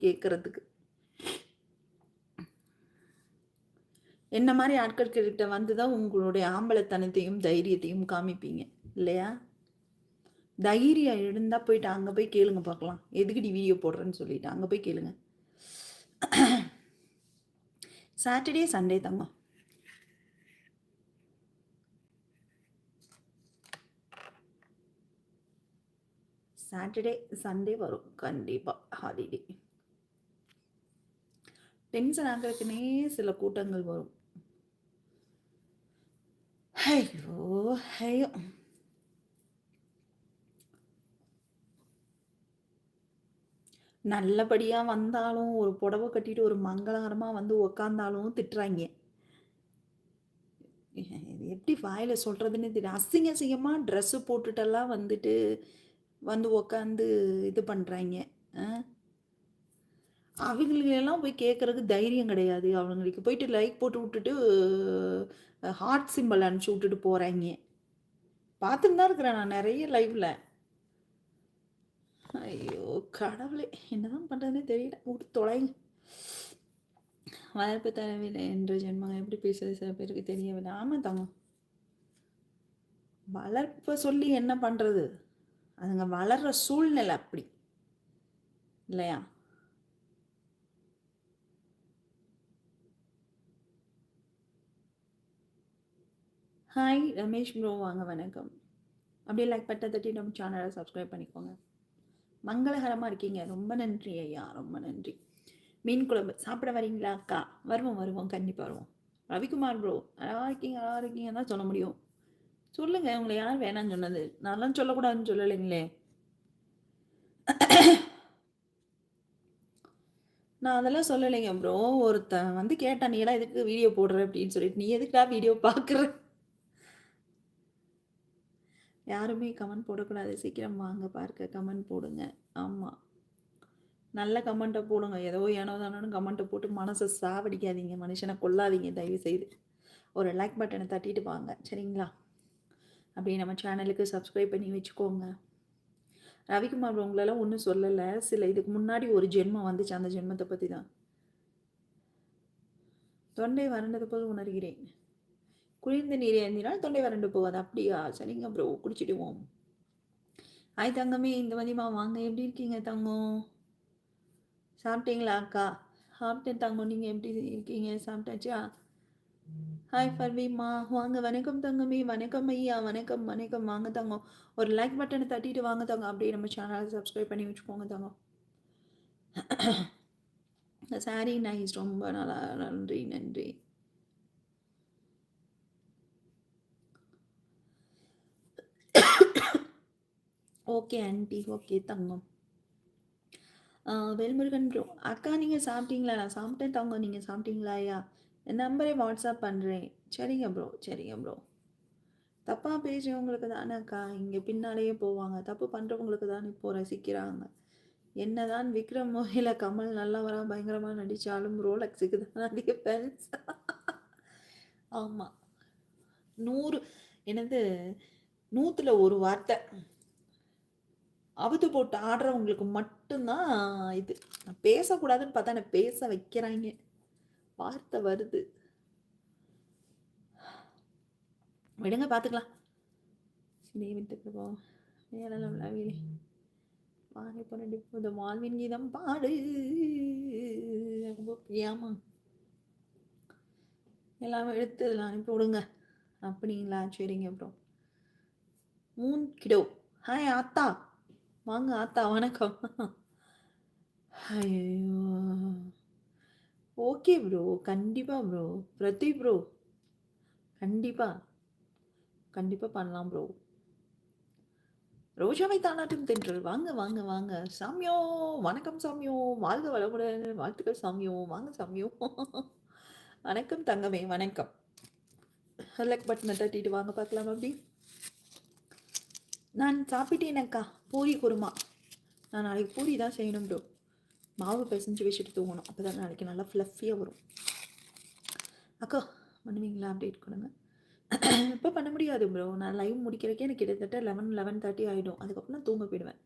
கேட்கறதுக்கு. என்ன மாதிரி ஆட்கள் கிட்ட வந்து தான் உங்களுடைய ஆம்பளைத்தனத்தையும் தைரியத்தையும் காமிப்பீங்க இல்லையா? தைரியம் இருந்தால் போயிட்டு அங்கே போய் கேளுங்க பார்க்கலாம். எதுக்குடி வீடியோ போடுறேன்னு சொல்லிட்டு அங்கே போய் கேளுங்க. சாட்டர்டே சண்டே தாங்க. சாட்டர்டே சண்டே வரும் கண்டிப்பாக ஹாலிடே. டென்ஷன் ஆகிறதுக்குனே சில கூட்டங்கள் வரும். ஐயோ ஐயோ, நல்லபடியாக வந்தாலும் ஒரு புடவை கட்டிட்டு ஒரு மங்களகரமாக வந்து உக்காந்தாலும் திட்டுறாங்க. இது எப்படி வாயில் சொல்கிறதுன்னு தெரியும். அசிங்கமாக ட்ரெஸ்ஸு போட்டுட்டெல்லாம் வந்துட்டு வந்து உக்காந்து இது பண்ணுறாங்க. அவங்களுக்கெல்லாம் போய் கேட்குறதுக்கு தைரியம் கிடையாது. அவங்களுக்கு போயிட்டு லைக் போட்டு விட்டுட்டு ஹார்ட் சிம்பிள் அனுப்பிச்சி விட்டுட்டு போகிறாங்க. பார்த்துன்னு தான் இருக்கிறேன் நான் நிறைய லைவில். ஐயோ கடவுளே, என்னதான் பண்ணுறதுனே தெரியல. விட்டு தொலைங்க. வளர்ப்பு தரவில்லை என்ற ஜென்மம் எப்படி பேசுறது சில பேருக்கு தெரியவில்லை. ஆமாம் தாங்க, வளர்ப்பை சொல்லி என்ன பண்ணுறது? அதுங்க வளர்கிற சூழ்நிலை அப்படி இல்லையா? ஹாய் ரமேஷ் ப்ரோ, வாங்க வணக்கம். அப்படியே லைக் பட்டை தட்டி நம்ம சேனலை சப்ஸ்கிரைப் பண்ணிக்கோங்க. மங்களகரமாக இருக்கீங்க, ரொம்ப நன்றி ஐயா, ரொம்ப நன்றி. மீன் குழம்பு சாப்பிட வரீங்களா அக்கா? வருவோம் கண்டிப்பாக வருவோம். ரவிக்குமார் ப்ரோ, நல்லா இருக்கீங்க தான் சொல்ல முடியும். சொல்லுங்கள், உங்களை யார் வேணான்னு சொன்னது? நான்லாம் சொல்லக்கூடாதுன்னு சொல்லலைங்களே. நான் அதெல்லாம் சொல்லலைங்க ப்ரோ. ஒருத்தன் வந்து கேட்டான், நீடா எதுக்கு வீடியோ போடுற அப்படின்னு சொல்லிட்டு. நீ எதுக்குடா வீடியோ பார்க்குற? யாருமே கமெண்ட் போடக்கூடாது. சீக்கிரம் வாங்க பார்க்க கமெண்ட் போடுங்க. ஆமாம், நல்ல கமெண்ட்டை போடுங்க. ஏதோ ஏனோ தானோன்னு கமெண்ட்டை போட்டு மனசை சாவடிக்காதீங்க, மனுஷனை கொல்லாதீங்க தயவு செய்து. ஒரு லைக் பட்டனை தட்டிட்டு வாங்க சரிங்களா? அப்படியே நம்ம சேனலுக்கு சப்ஸ்கிரைப் பண்ணி வச்சுக்கோங்க. ரவிக்குமார் உங்களெல்லாம் ஒன்றும் சொல்லலை. சில இதுக்கு முன்னாடி ஒரு ஜென்மம் வந்துச்சு, அந்த ஜென்மத்தை பற்றி தான். தொண்டை வறண்டது போல் உணர்கிறேன். குளிர்ந்த நீர் ஏந்தினால் தொண்டை வறண்டு போகாது. அப்படியா? சரிங்க ப்ரோ, குடிச்சிடுவோம். ஆய் தங்கமே, இந்த மதியமா வாங்க. எப்படி இருக்கீங்க தங்கம்? சாப்பிட்டீங்களா அக்கா? சாப்பிட்டேன் தங்கம், நீங்கள் எப்படி இருக்கீங்க? சாப்பிட்டாச்சா? ஹாய் ஃபர்வீமா, வாங்க. வணக்கம் தங்கமே. வணக்கம் ஐயா. வணக்கம் வணக்கம். வாங்க தங்கம், ஒரு லைக் பட்டனை தட்டிட்டு வாங்க தங்கம். அப்படியே நம்ம சேனலை சப்ஸ்கிரைப் பண்ணி வச்சுக்கோங்க தங்கம். சாரி நைஸ், ரொம்ப நல்லா, நன்றி நன்றி. ஓகே ஆண்டி, ஓகே தங்கம். வேல்முருகன் ப்ரோ, அக்கா நீங்கள் சாப்பிட்டீங்களா? நான் சாப்பிட்டேன் தங்கம், நீங்கள் சாப்பிட்டீங்களா ஐயா? என் நம்பரே வாட்ஸ்அப் பண்ணுறேன். சரிங்க ப்ரோ, சரிங்க ப்ரோ. தப்பாக பேசுகிறவங்களுக்கு தானே அக்கா இங்கே பின்னாலேயே போவாங்க. தப்பு பண்ணுறவங்களுக்கு தானே இப்போ ரசிக்கிறாங்க. என்னதான் விக்ரம் இல்லை கமல் நல்லவராக பயங்கரமாக நடித்தாலும் ரோலக்ஸுக்கு தான் அதிக ஃபேன்ஸ். ஆமாம், 100 என்னது 100ல் ஒரு வார்த்தை அவுத்து போட்டு ஆடுறவங்களுக்கு மட்டும்தான் இது. நான் பேசக்கூடாதுன்னு பார்த்தா என்ன பேச வைக்கிறாங்க. வார்த்தை வருது, விடுங்க பார்த்துக்கலாம். சினியை விட்டுக்கு போ வேலை பானை பொண்ணு இந்த வாழ்வின் கீதம் பாடு. ஏமா எல்லாமே எடுத்து இதில் அனுப்பி விடுங்க. அப்படிங்களா? சரிங்க அப்புறம் 3 கிலோ. ஹாய் ஆத்தா, வாங்க ஆத்தா, வணக்கம். ஐயோ ஓகே ப்ரோ, கண்டிப்பாக ப்ரோ. பிரதீப் ப்ரோ, கண்டிப்பாக பண்ணலாம் ப்ரோ. ரோஜாவை தானாட்டும் தென்றல், வாங்க வாங்க வாங்க. சாமியோ, வணக்கம் சாமியோ, வாழ்க வளமுடன், வாழ்த்துக்கள் சாமியோ, வாங்க சாமியோ. வணக்கம் தங்கமே, வணக்கம். லைக் பட்டனை தட்டிட்டு வாங்க பார்க்கலாம். அப்படி நான் சாப்பிட்டேனக்கா, பூரி குருமா. நான் நாளைக்கு பூரி தான் செய்யணும் ப்ரோ. மாவு பிசைஞ்சு வச்சுட்டு தூங்கணும், அப்போ தான் நாளைக்கு நல்லா ஃப்ளஃபியாக வரும். அக்கா பண்ணுவீங்களா? அப்டேட் கொடுங்க. இப்போ பண்ண முடியாது ப்ரோ, நான் லைவ் முடிக்கிறக்கே எனக்கு கிட்டத்தட்ட 11:30 ஆகிடும். அதுக்கப்புறம் நான் தூங்க போயிடுவேன்.